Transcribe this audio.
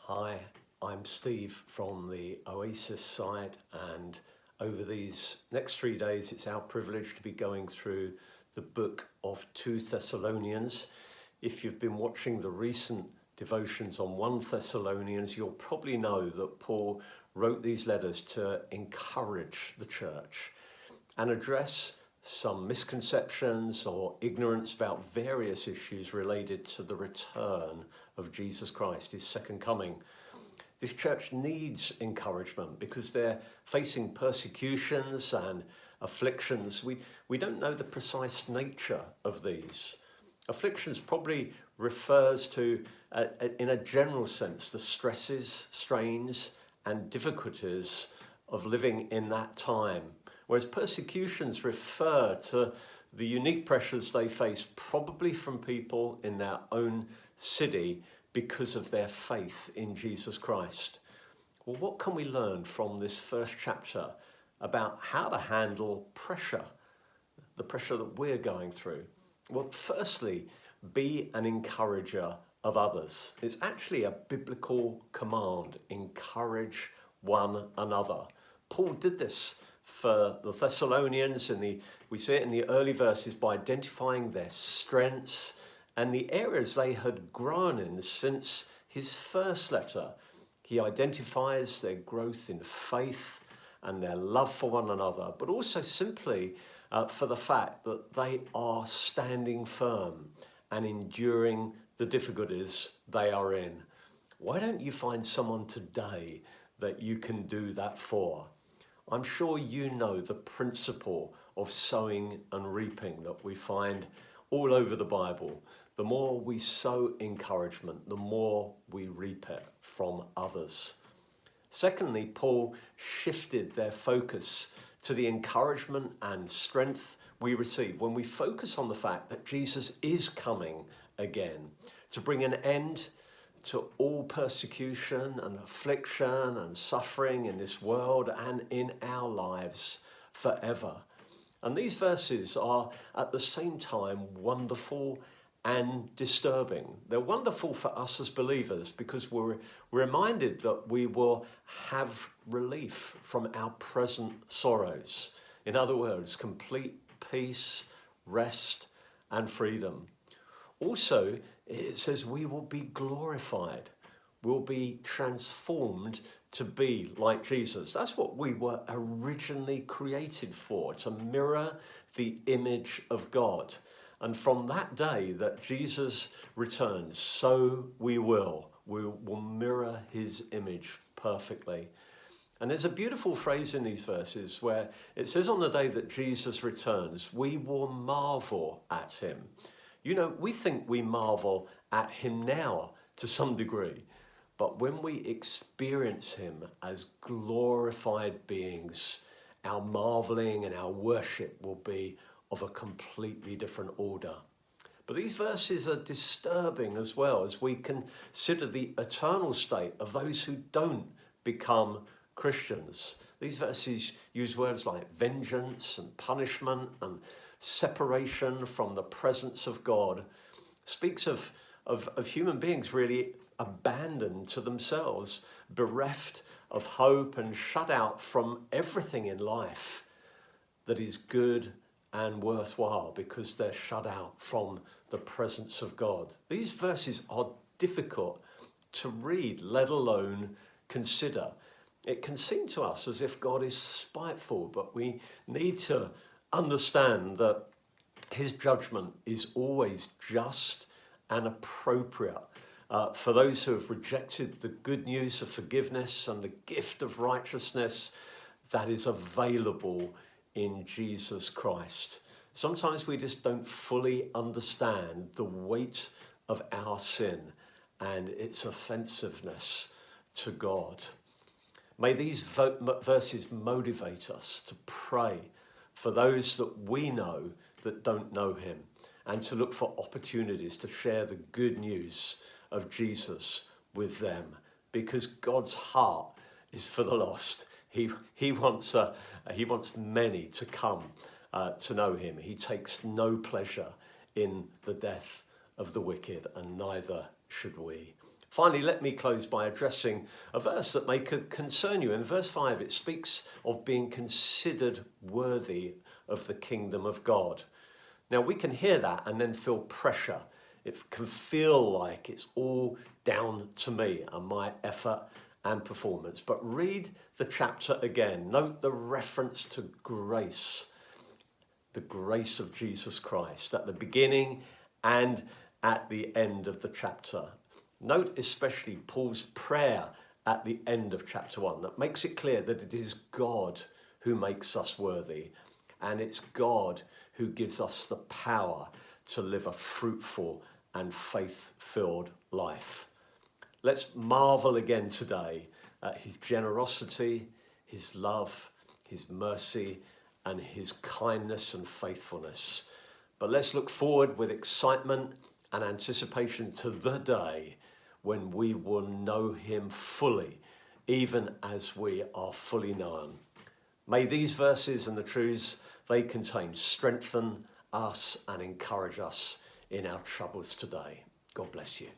Hi, I'm Steve from the Oasis side, and over these next 3 days it's our privilege to be going through the book of 2 Thessalonians. If you've been watching the recent devotions on 1 Thessalonians, you'll probably know that Paul wrote these letters to encourage the church and address some misconceptions or ignorance about various issues related to the return of Jesus Christ, his second coming. This church needs encouragement because they're facing persecutions and afflictions. We don't know the precise nature of these. Afflictions probably refers to, in a general sense, the stresses, strains, and difficulties of living in that time. Whereas persecutions refer to the unique pressures they face, probably from people in their own city because of their faith in Jesus Christ. Well, what can we learn from this first chapter about how to handle pressure, the pressure that we're going through? Well, firstly, be an encourager of others. It's actually a biblical command: encourage one another. Paul did this for the Thessalonians, and we see it in the early verses by identifying their strengths and the areas they had grown in since his first letter. He identifies their growth in faith and their love for one another, but also simply for the fact that they are standing firm and enduring the difficulties they are in. Why don't you find someone today that you can do that for? I'm sure you know the principle of sowing and reaping that we find all over the Bible. The more we sow encouragement, the more we reap it from others. Secondly, Paul shifted their focus to the encouragement and strength we receive when we focus on the fact that Jesus is coming again to bring an end to all persecution and affliction and suffering in this world and in our lives forever. And these verses are at the same time wonderful and disturbing. They're wonderful for us as believers because we're reminded that we will have relief from our present sorrows. In other words, complete peace, rest, and freedom. Also, it says we will be glorified. We'll be transformed to be like Jesus. That's what we were originally created for, to mirror the image of God. And from that day that Jesus returns, so we will mirror his image perfectly. And there's a beautiful phrase in these verses where it says on the day that Jesus returns, we will marvel at him. You know, we think we marvel at him now to some degree, but when we experience him as glorified beings, our marveling and our worship will be of a completely different order. But these verses are disturbing as well as we consider the eternal state of those who don't become Christians. These verses use words like vengeance and punishment and separation from the presence of God. Speaks of human beings really abandoned to themselves, bereft of hope and shut out from everything in life that is good and worthwhile because they're shut out from the presence of God. These verses are difficult to read, let alone consider. It can seem to us as if God is spiteful, but we need to understand that his judgment is always just and appropriate for those who have rejected the good news of forgiveness and the gift of righteousness that is available in Jesus Christ. Sometimes we just don't fully understand the weight of our sin and its offensiveness to God. May these verses motivate us to pray for those that we know that don't know him, and to look for opportunities to share the good news of Jesus with them, because God's heart is for the lost. He wants many to come to know him. He takes no pleasure in the death of the wicked, and neither should we. Finally, let me close by addressing a verse that may concern you. In verse 5, it speaks of being considered worthy of the kingdom of God. Now, we can hear that and then feel pressure. It can feel like it's all down to me and my effort and performance. But read the chapter again. Note the reference to grace, the grace of Jesus Christ at the beginning and at the end of the chapter. Note especially Paul's prayer at the end of chapter 1 that makes it clear that it is God who makes us worthy, and it's God who gives us the power to live a fruitful and faith-filled life. Let's marvel again today at his generosity, his love, his mercy, and his kindness and faithfulness. But let's look forward with excitement and anticipation to the day when we will know him fully, even as we are fully known. May these verses and the truths they contain strengthen us and encourage us in our troubles today. God bless you.